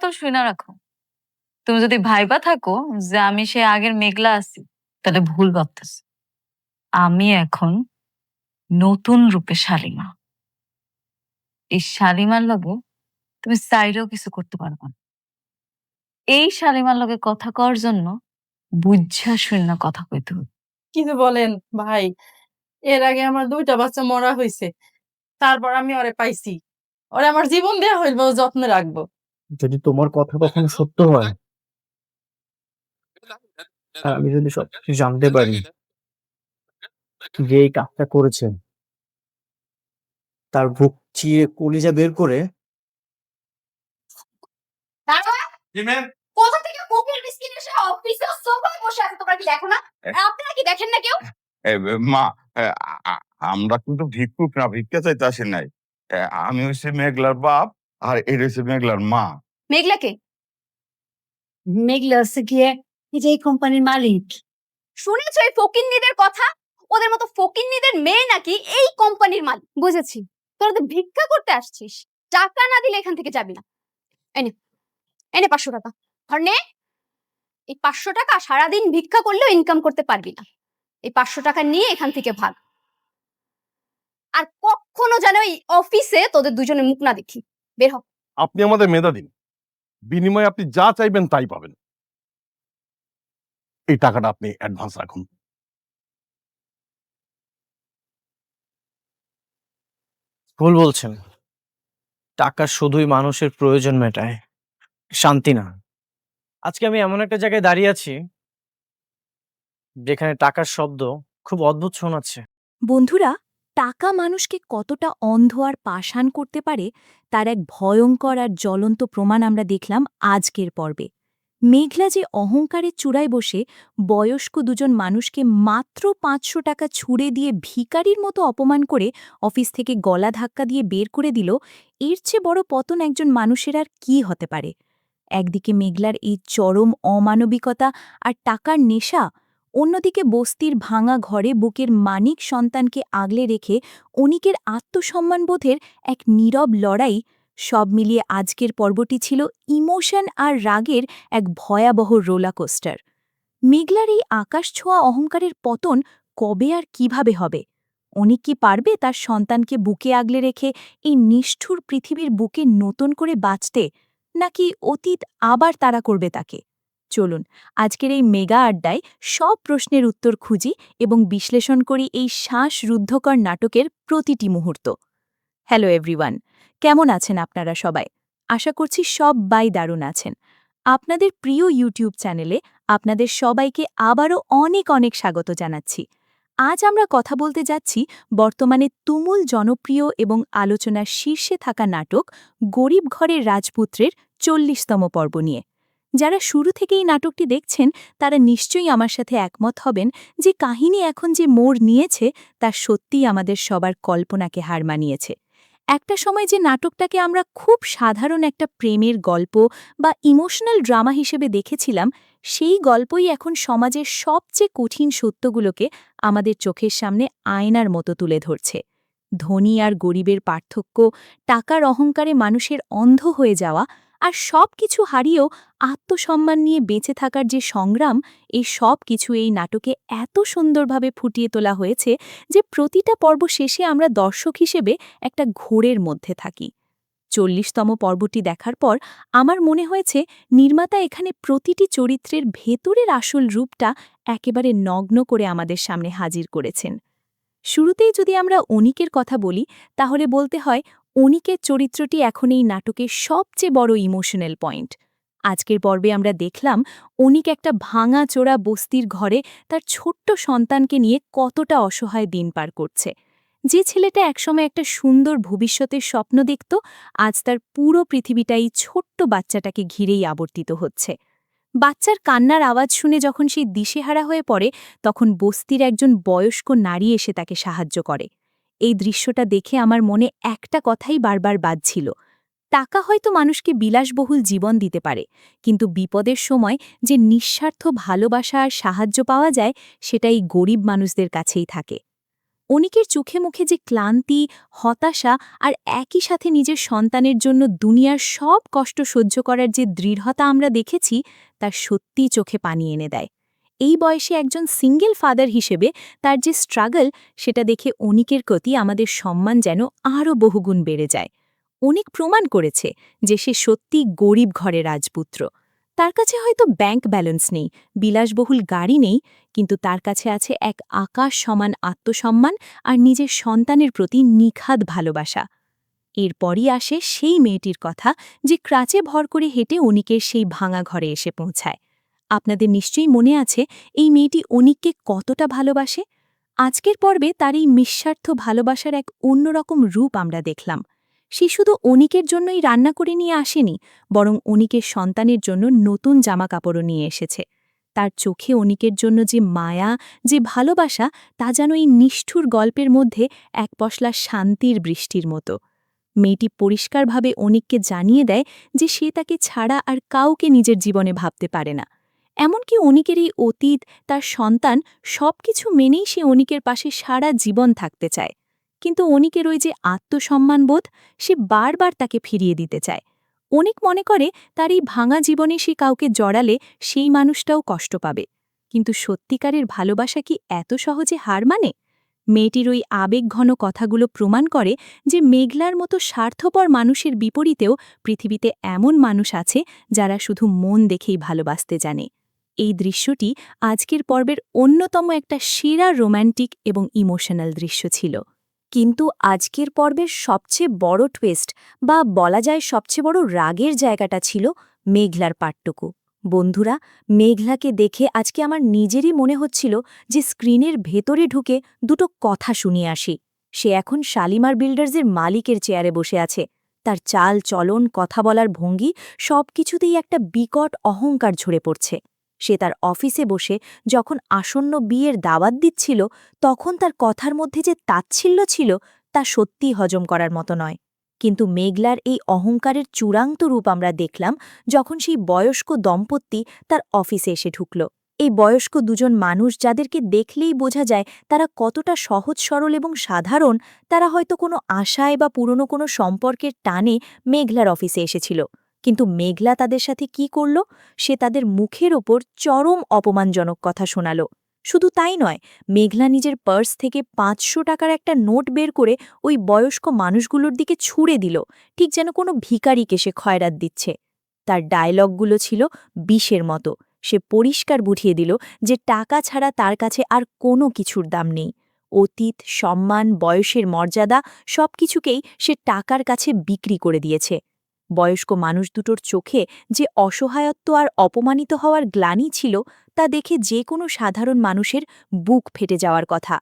সকল শুনে রাখো। তুমি যদি ভাইবা থাকো যে আমি সে আগের মেঘলা আছি, তাহলে ভুল ভাবতেছ। আমি এখন নতুন রূপে শালিমা। এই শালিমার লগে তুমি চাইলেও কিছু করতে পারবা না। এই শালিমার লগে কথা কওয়ার জন্য বুঝা শূন্য কথা কইতে হবে। কি যে বলেন ভাই, এর আগে আমার 2টা বাচ্চা মরা হয়েছে, তারপর আমি ওরে পাইছি। ওরে আমার জীবন দেয়া হইল, যত্নে রাখবো। যদি তোমার কথা কখনো সত্য হয় আর আমি যদি সবকিছু জানতে পারি যে এই কাজটা করেছেন, তার বুক চিরে কলিজা বের করে কোথা থেকে কোকের বিস্কিট এসে অফিসে সোফায় বসে আছে, তোমরা কি দেখো না? আপনারা কি দেখেন না কেউ? মা, আমরা কিন্তু ভিক্ষুক না, ভিক্ষা চাইতে আসি নাই। আমি হচ্ছে মেঘলার বাপ, আর এটা হচ্ছে মেঘলার মা। মেঘলাকে মেঘলা হচ্ছে গিয়ে এই যে এই কোম্পানির মালিক। শুনেছো এই ফকিন্নিদের কথা? ওদের মতো ফকিন্নিদের মেয়ে নাকি এই কোম্পানির মালিক। বুঝেছি, তোরা তো ভিক্ষা করতে আসছিস, টাকা না দিলে এখান থেকে যাবি না। এনে এনে 500 টাকা আর নে। এই 500 টাকা সারাদিন ভিক্ষা করলেও ইনকাম করতে পারবি না। এই 500 টাকা নিয়ে এখান থেকে ভাগ। আর কখনো যেন এই অফিসে তোদের দুজনের মুখ না দেখি। বের হ। আপনি আমাদের মেধা দিন, বিনিময়ে আপনি যা চাইবেন তাই পাবেন। এই টাকাটা আপনি অ্যাডভান্স রাখুন। ভুল বলছেন। টাকা শুধুই মানুষের প্রয়োজন মেটায়, শান্তি না। আজকে আমি এমন একটা জায়গায় দাঁড়িয়ে আছি যেখানে টাকার শব্দ খুব অদ্ভুত শোনাচ্ছে। বন্ধুরা, টাকা মানুষকে কতটা অন্ধ আর পাষাণ করতে পারে তার এক ভয়ঙ্কর আর জ্বলন্ত প্রমাণ আমরা দেখলাম আজকের পর্বে। মেঘলা যে অহংকারের চূড়ায় বসে বয়স্ক দুজন মানুষকে মাত্র 500 টাকা ছুঁড়ে দিয়ে ভিখারির মতো অপমান করে অফিস থেকে গলা ধাক্কা দিয়ে বের করে দিল, এর চেয়ে বড় পতন একজন মানুষের আর কী হতে পারে? একদিকে মেঘলার এই চরম অমানবিকতা আর টাকার নেশা, অন্যদিকে বস্তির ভাঙা ঘরে বুকের মানিক সন্তানকে আগলে রেখে অনিকের আত্মসম্মানবোধের এক নীরব লড়াই। সব মিলিয়ে আজকের পর্বটি ছিল ইমোশন আর রাগের এক ভয়াবহ রোলাকোস্টার। মেঘলার এই আকাশ ছোঁয়া অহংকারের পতন কবে আর কিভাবে হবে? অনিক কি পারবে তার সন্তানকে বুকে আগলে রেখে এই নিষ্ঠুর পৃথিবীর বুকে নতুন করে বাঁচতে, নাকি অতীত আবার তাড়া করবে তাকে? চলুন আজকের এই মেগা আড্ডায় সব প্রশ্নের উত্তর খুঁজি এবং বিশ্লেষণ করি এই শ্বাসরুদ্ধকর নাটকের প্রতিটি মুহূর্ত। হ্যালো এভরিওয়ান, কেমন আছেন আপনারা সবাই? আশা করছি সবাই দারুণ আছেন। আপনাদের প্রিয় ইউটিউব চ্যানেলে আপনাদের সবাইকে আবারও অনেক অনেক স্বাগত জানাচ্ছি। আজ আমরা কথা বলতে যাচ্ছি বর্তমানে তুমুল জনপ্রিয় এবং আলোচনার শীর্ষে থাকা নাটক গরিব ঘরের রাজপুত্রের 40তম পর্ব নিয়ে। যারা শুরু থেকেই নাটকটি দেখছেন তারা নিশ্চয়ই আমার সাথে একমত হবেন যে কাহিনী এখন যে মোড় নিয়েছে তা সত্যিই আমাদের সবার কল্পনাকে হার মানিয়েছে। একটা সময় যে নাটকটাকে আমরা খুব সাধারণ একটা প্রেমের গল্প বা ইমোশনাল ড্রামা হিসেবে দেখেছিলাম, সেই গল্পই এখন সমাজের সবচেয়ে কঠিন সত্যগুলোকে আমাদের চোখের সামনে আয়নার মতো তুলে ধরছে। ধনী আর গরিবের পার্থক্য, টাকার অহংকারে মানুষের অন্ধ হয়ে যাওয়া, আর সব কিছু হারিয়েও আত্মসম্মান নিয়ে বেঁচে থাকার যে সংগ্রাম, এই সব কিছু এই নাটকে এত সুন্দরভাবে ফুটিয়ে তোলা হয়েছে যে প্রতিটা পর্ব শেষে আমরা দর্শক হিসেবে একটা ঘোরের মধ্যে থাকি। 40তম পর্বটি দেখার পর আমার মনে হয়েছে নির্মাতা এখানে প্রতিটি চরিত্রের ভেতরের আসল রূপটা একেবারে নগ্ন করে আমাদের সামনে হাজির করেছেন। শুরুতেই যদি আমরা অনিকের কথা বলি, তাহলে বলতে হয় অনিকের চরিত্রটি এখন এই নাটকের সবচেয়ে বড় ইমোশনাল পয়েন্ট। আজকের পর্বে আমরা দেখলাম অনিক একটা ভাঙা-চোরা বস্তির ঘরে তার ছোট্ট সন্তানকে নিয়ে কতটা অসহায় দিন পার করছে। যে ছেলেটা একসময় একটা সুন্দর ভবিষ্যতের স্বপ্ন দেখত, আজ তার পুরো পৃথিবীটাই ছোট্ট বাচ্চাটাকে ঘিরেই আবর্তিত হচ্ছে। বাচ্চার কান্নার আওয়াজ শুনে যখন সেই দিশেহারা হয়ে পড়ে, তখন বস্তির একজন বয়স্ক নারী এসে তাকে সাহায্য করে। এই দৃশ্যটা দেখে আমার মনে একটা কথাই বারবার বাজছিল, টাকা হয়তো মানুষকে বিলাসবহুল জীবন দিতে পারে, কিন্তু বিপদের সময় যে নিঃস্বার্থ ভালোবাসা আর সাহায্য পাওয়া যায়, সেটা এই গরিব মানুষদের কাছেই থাকে। অনিকের চোখে মুখে যে ক্লান্তি, হতাশা আর একই সাথে নিজের সন্তানের জন্য দুনিয়ার সব কষ্ট সহ্য করার যে দৃঢ়তা আমরা দেখেছি, তার সত্যিই চোখে পানি এনে দেয়। এই বয়সে একজন সিঙ্গেল ফাদার হিসেবে তার যে স্ট্রাগল, সেটা দেখে অনিকের প্রতি আমাদের সম্মান যেন আরও বহুগুণ বেড়ে যায়। অনিক প্রমাণ করেছে যে সে সত্যি গরিব ঘরের রাজপুত্র। তার কাছে হয়তো ব্যাংক ব্যালেন্স নেই, বিলাসবহুল গাড়ি নেই, কিন্তু তার কাছে আছে এক আকাশ সমান আত্মসম্মান আর নিজের সন্তানের প্রতি নিখাদ ভালোবাসা। এরপরই আসে সেই মেয়েটির কথা যে ক্রাচে ভর করে হেঁটে অনিকের সেই ভাঙা ঘরে এসে পৌঁছায়। আপনাদের নিশ্চয়ই মনে আছে এই মেয়েটি অনিককে কতটা ভালোবাসে। আজকের পর্বে তার এই নিঃস্বার্থ ভালোবাসার এক অন্যরকম রূপ আমরা দেখলাম। সে শুধু অনিকের জন্যই রান্না করে নিয়ে আসেনি, বরং অনিকের সন্তানের জন্য নতুন জামা কাপড়ও নিয়ে এসেছে। তার চোখে অনিকের জন্য যে মায়া, যে ভালোবাসা, তা যেন এই নিষ্ঠুর গল্পের মধ্যে এক পশলা শান্তির বৃষ্টির মতো। মেয়েটি পরিষ্কারভাবে অনিককে জানিয়ে দেয় যে সে তাকে ছাড়া আর কাউকে নিজের জীবনে ভাবতে পারে না। এমনকি অনিকের এই অতীত, তার সন্তান, সবকিছু মেনেই সে অনিকের পাশে সারা জীবন থাকতে চায়। কিন্তু অনিকের ওই যে আত্মসম্মানবোধ, সে বারবার তাকে ফিরিয়ে দিতে চায়। অনিক মনে করে তার এই ভাঙা জীবনে সে কাউকে জড়ালে সেই মানুষটাও কষ্ট পাবে। কিন্তু সত্যিকারের ভালোবাসা কি এত সহজে হার মানে? মেয়েটির ওই আবেগঘন কথাগুলো প্রমাণ করে যে মেঘলার মতো স্বার্থপর মানুষের বিপরীতেও পৃথিবীতে এমন মানুষ আছে যারা শুধু মন দেখেই ভালোবাসতে জানে। এই দৃশ্যটি আজকের পর্বের অন্যতম একটা সেরা রোম্যান্টিক এবং ইমোশনাল দৃশ্য ছিল। কিন্তু আজকের পর্বের সবচেয়ে বড় টুইস্ট, বা বলা যায় সবচেয়ে বড় রাগের জায়গাটা ছিল মেঘলার পাটটুকু। বন্ধুরা, মেঘলাকে দেখে আজকে আমার নিজেরই মনে হচ্ছিল যে স্ক্রিনের ভেতরে ঢুকে দুটো কথা শুনিয়ে আসি। সে এখন শালিমার বিল্ডার্সের মালিকের চেয়ারে বসে আছে। তার চাল চলন, কথা বলার ভঙ্গি, সবকিছুতেই একটা বিকট অহংকার ঝরে পড়ছে। সে তার অফিসে বসে যখন আসন্ন বিয়ের দাওয়াত দিচ্ছিল, তখন তার কথার মধ্যে যে তাচ্ছিল্য ছিল, তা সত্যিই হজম করার মতো নয়। কিন্তু মেঘলার এই অহংকারের চূড়ান্ত রূপ আমরা দেখলাম যখন সেই বয়স্ক দম্পতি তার অফিসে এসে ঢুকল। এই বয়স্ক দুজন মানুষ, যাদেরকে দেখলেই বোঝা যায় তারা কতটা সহজ সরল এবং সাধারণ, তারা হয়তো কোনো আশায় বা পুরনো কোনো সম্পর্কের টানে মেঘলার অফিসে এসেছিল। কিন্তু মেঘলা তাদের সাথে কি করল? সে তাদের মুখের ওপর চরম অপমানজনক কথা শোনাল। শুধু তাই নয়, মেঘলা নিজের পার্স থেকে ৫০০ টাকার একটা নোট বের করে ওই বয়স্ক মানুষগুলোর দিকে ছুঁড়ে দিল, ঠিক যেন কোনো ভিখারিকে সে খয়রাত দিচ্ছে। তার ডায়লগগুলো ছিল বিষের মতো। সে পরিষ্কার বুঝিয়ে দিল যে টাকা ছাড়া তার কাছে আর কোনো কিছুর দাম নেই। অতীত, সম্মান, বয়সের মর্যাদা, সবকিছুকেই সে টাকার কাছে বিক্রি করে দিয়েছে। বয়স্ক মানুষ দুটোর চোখে যে অসহায়ত্ব আর অপমানিত হওয়ার গ্লানি ছিল, তা দেখে যে কোনো সাধারণ মানুষের বুক ফেটে যাওয়ার কথা।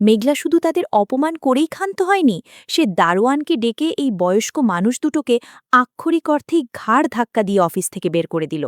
মেঘলা শুধু তাদের অপমান করেই ক্ষান্ত হয়নি, সে দারোয়ানকে ডেকে এই বয়স্ক মানুষ দুটোকে আক্ষরিক অর্থেই ঘাড় ধাক্কা দিয়ে অফিস থেকে বের করে দিল।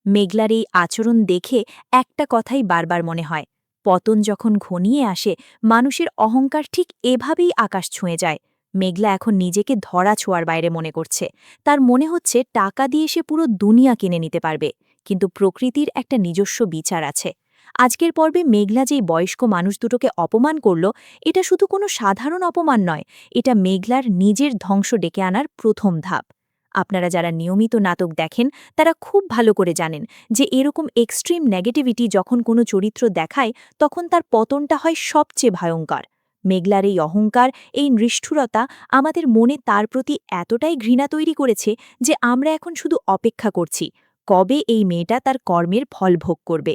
মেঘলার এই আচরণ দেখে একটা কথাই বারবার মনে হয়, পতন যখন ঘনিয়ে আসে, মানুষের অহংকার ঠিক এভাবেই আকাশ ছুঁয়ে যায়। মেঘলা এখন নিজেকে ধরা ছোঁয়ার বাইরে মনে করছে। তার মনে হচ্ছে টাকা দিয়ে সে পুরো দুনিয়া কিনে নিতে পারবে। কিন্তু প্রকৃতির একটা নিজস্ব বিচার আছে। আজকের পর্বে মেঘলা যেই বয়স্ক মানুষ দুটোকে অপমান করল, এটা শুধু কোনো সাধারণ অপমান নয়, এটা মেঘলার নিজের ধ্বংস ডেকে আনার প্রথম ধাপ। আপনারা যারা নিয়মিত নাটক দেখেন তারা খুব ভালো করে জানেন যে এরকম এক্সট্রিম নেগেটিভিটি যখন কোনো চরিত্র দেখায়, তখন তার পতনটা হয় সবচেয়ে ভয়ঙ্কর। মেঘলার এই অহংকার, এই নিষ্ঠুরতা আমাদের মনে তার প্রতি এতটাই ঘৃণা তৈরি করেছে যে আমরা এখন শুধু অপেক্ষা করছি কবে এই মেয়েটা তার কর্মের ফল ভোগ করবে।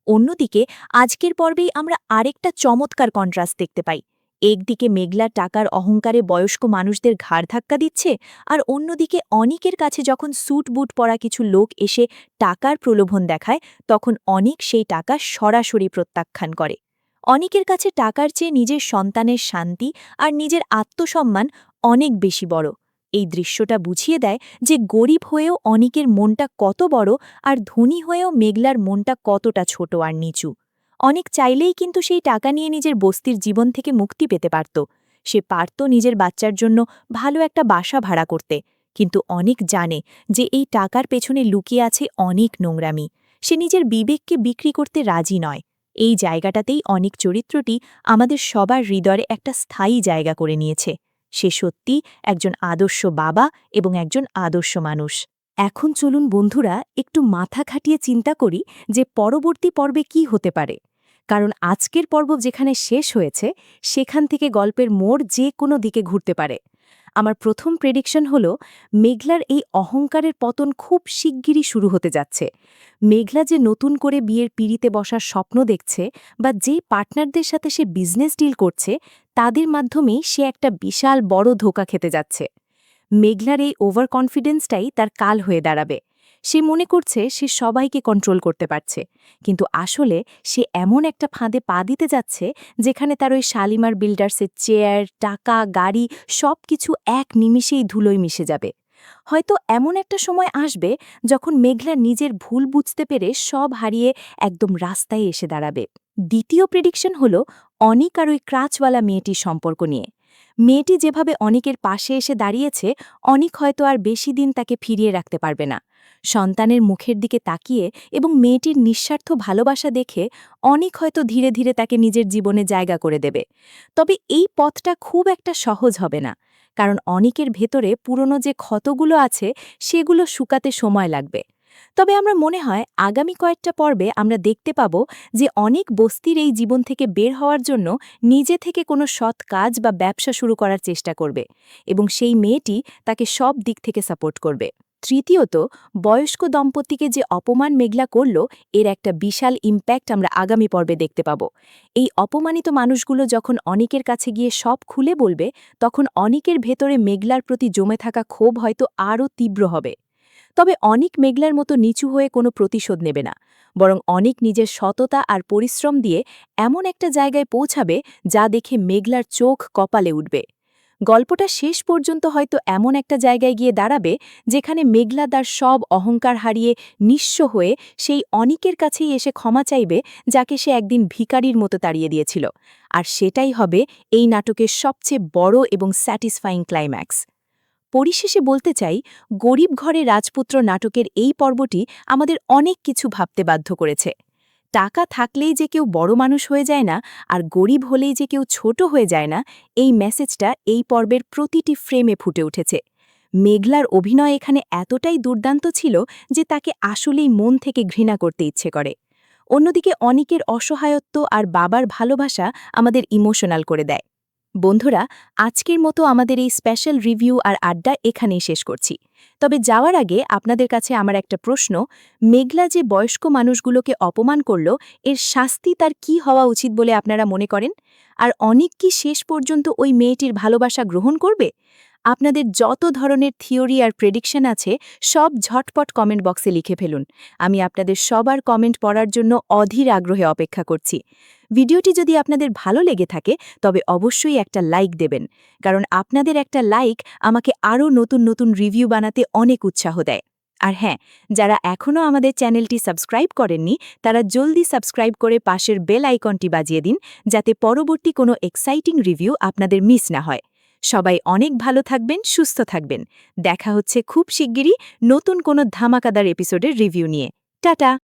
অন্যদিকে আজকের পর্বেই আমরা আরেকটা চমৎকার কন্ট্রাস্ট দেখতে পাই। একদিকে মেঘলা টাকার অহংকারে বয়স্ক মানুষদের ঘাড় ধাক্কা দিচ্ছে, আর অন্যদিকে অনিকের কাছে যখন স্যুট বুট পরা কিছু লোক এসে টাকার প্রলোভন দেখায়, তখন অনিক সেই টাকা সরাসরি প্রত্যাখ্যান করে। অনিকের কাছে টাকার চেয়ে নিজের সন্তানের শান্তি আর নিজের আত্মসম্মান অনেক বেশি বড়। এই দৃশ্যটা বুঝিয়ে দেয় যে গরিব হয়েও অনিকের মনটা কত বড়, আর ধনী হয়েও মেঘলার মনটা কতটা ছোট আর নিচু। অনিক চাইলেই কিন্তু সেই টাকা নিয়ে নিজের বস্তির জীবন থেকে মুক্তি পেতে পারত। সে পারত নিজের বাচ্চার জন্য ভালো একটা বাসা ভাড়া করতে। কিন্তু অনিক জানে যে এই টাকার পেছনে লুকিয়ে আছে অনেক নোংরামি। সে নিজের বিবেককে বিক্রি করতে রাজি নয়। এই জায়গাটাতেই অনেক চরিত্রটি আমাদের সবার হৃদয়ে একটা স্থায়ী জায়গা করে নিয়েছে। সে সত্যি একজন আদর্শ বাবা এবং একজন আদর্শ মানুষ। এখন চলুন বন্ধুরা একটু মাথা খাটিয়ে চিন্তা করি যে পরবর্তী পর্বে কি হতে পারে। কারণ আজকের পর্ব যেখানে শেষ হয়েছে সেখান থেকে গল্পের মোড় যে কোনো দিকে ঘুরতে পারে। আমার প্রথম প্রেডিকশন হলো মেঘলার এই অহংকারের পতন খুব শিগগিরই শুরু হতে যাচ্ছে। মেঘলা যে নতুন করে বিয়ের পিঁড়িতে বসার স্বপ্ন দেখছে বা যে পার্টনারদের সাথে সে বিজনেস ডিল করছে তাদের মাধ্যমেই সে একটা বিশাল বড় ধোঁকা খেতে যাচ্ছে। মেঘলার এই ওভার কনফিডেন্সটাই তার কাল হয়ে দাঁড়াবে। সে মনে করছে সে সবাইকে কন্ট্রোল করতে পারছে, কিন্তু আসলে সে এমন একটা ফাঁদে পা দিতে যাচ্ছে যেখানে তার ওই শালিমার বিল্ডার্সের চেয়ার, টাকা, গাড়ি সবকিছু এক নিমিষেই ধুলোয় মিশে যাবে। হয়তো এমন একটা সময় আসবে যখন মেঘলা নিজের ভুল বুঝতে পেরে সব হারিয়ে একদম রাস্তায় এসে দাঁড়াবে। দ্বিতীয় প্রেডিকশন হলো অনিক আর ওই ক্রাচওয়ালা মেয়েটির সম্পর্ক নিয়ে। মেয়েটি যেভাবে অনিকের পাশে এসে দাঁড়িয়েছে, অনিক হয়তো আর বেশি দিন তাকে ফিরিয়ে রাখতে পারবে না। সন্তানের মুখের দিকে তাকিয়ে এবং মেয়েটির নিঃস্বার্থ ভালোবাসা দেখে অনিক হয়তো ধীরে ধীরে তাকে নিজের জীবনে জায়গা করে দেবে। তবে এই পথটা খুব একটা সহজ হবে না, কারণ অনিকের ভেতরে পুরনো যে ক্ষতগুলো আছে সেগুলো শুকাতে সময় লাগবে। তবে আমরা মনে হয় আগামী কয়েকটা পর্বে আমরা দেখতে পাব যে অনেক বস্তির এই জীবন থেকে বের হওয়ার জন্য নিজে থেকে কোনো সৎ কাজ বা ব্যবসা শুরু করার চেষ্টা করবে এবং সেই মেয়েটি তাকে সব দিক থেকে সাপোর্ট করবে। তৃতীয়ত, বয়স্ক দম্পতিকে যে অপমান মেঘলা করল এর একটা বিশাল ইম্প্যাক্ট আমরা আগামী পর্বে দেখতে পাব। এই অপমানিত মানুষগুলো যখন অনিকের কাছে গিয়ে সব খুলে বলবে তখন অনিকের ভেতরে মেঘলার প্রতি জমে থাকা ক্ষোভ হয়তো আরও তীব্র হবে। তবে অনিক মেঘলার মতো নিচু হয়ে কোনো প্রতিশোধ নেবে না, বরং অনিক নিজের সততা আর পরিশ্রম দিয়ে এমন একটা জায়গায় পৌঁছাবে যা দেখে মেঘলার চোখ কপালে উঠবে। গল্পটা শেষ পর্যন্ত হয়তো এমন একটা জায়গায় গিয়ে দাঁড়াবে যেখানে মেঘলা তার সব অহংকার হারিয়ে নিঃস্ব হয়ে সেই অনিকের কাছেই এসে ক্ষমা চাইবে যাকে সে একদিন ভিখারির মতো তাড়িয়ে দিয়েছিল। আর সেটাই হবে এই নাটকের সবচেয়ে বড় এবং স্যাটিসফাইং ক্লাইম্যাক্স। পরিশেষে বলতে চাই, গরিব ঘরে রাজপুত্র নাটকের এই পর্বটি আমাদের অনেক কিছু ভাবতে বাধ্য করেছে। টাকা থাকলেই যে কেউ বড় মানুষ হয়ে যায় না, আর গরিব হলেই যে কেউ ছোট হয়ে যায় না, এই মেসেজটা এই পর্বের প্রতিটি ফ্রেমে ফুটে উঠেছে। মেঘলার অভিনয় এখানে এতটাই দুর্দান্ত ছিল যে তাকে আসলেই মন থেকে ঘৃণা করতে ইচ্ছে করে। অন্যদিকে অনিকের অসহায়ত্ব আর বাবার ভালোবাসা আমাদের ইমোশনাল করে দেয়। বন্ধুরা, আজকের মতো আমাদের এই স্পেশাল রিভিউ আর আড্ডা এখানেই শেষ করছি। তবে যাওয়ার আগে আপনাদের কাছে আমার একটা প্রশ্ন, মেঘলা যে বয়স্ক মানুষগুলোকে অপমান করল এর শাস্তি তার কি হওয়া উচিত বলে আপনারা মনে করেন? আর অনিক কি শেষ পর্যন্ত ওই মেয়েটির ভালোবাসা গ্রহণ করবে? আপনাদের যত ধরনের থিওরি আর প্রেডিকশন আছে সব ঝটপট কমেন্ট বক্সে লিখে ফেলুন। আমি আপনাদের সবার কমেন্ট পড়ার জন্য অধীর আগ্রহে অপেক্ষা করছি। ভিডিওটি যদি আপনাদের ভালো লেগে থাকে তবে অবশ্যই একটা লাইক দেবেন, কারণ আপনাদের একটা লাইক আমাকে আরও নতুন নতুন রিভিউ বানাতে অনেক উৎসাহ দেয়। আর হ্যাঁ, যারা এখনও আমাদের চ্যানেলটি সাবস্ক্রাইব করেননি তারা জলদি সাবস্ক্রাইব করে পাশের বেল আইকনটি বাজিয়ে দিন, যাতে পরবর্তী কোনো এক্সাইটিং রিভিউ আপনাদের মিস না হয়। সবাই অনেক ভালো থাকবেন, সুস্থ থাকবেন। দেখা হচ্ছে খুব শিগগিরই নতুন কোনো ধামাকাদার এপিসোডের রিভিউ নিয়ে। টাটা।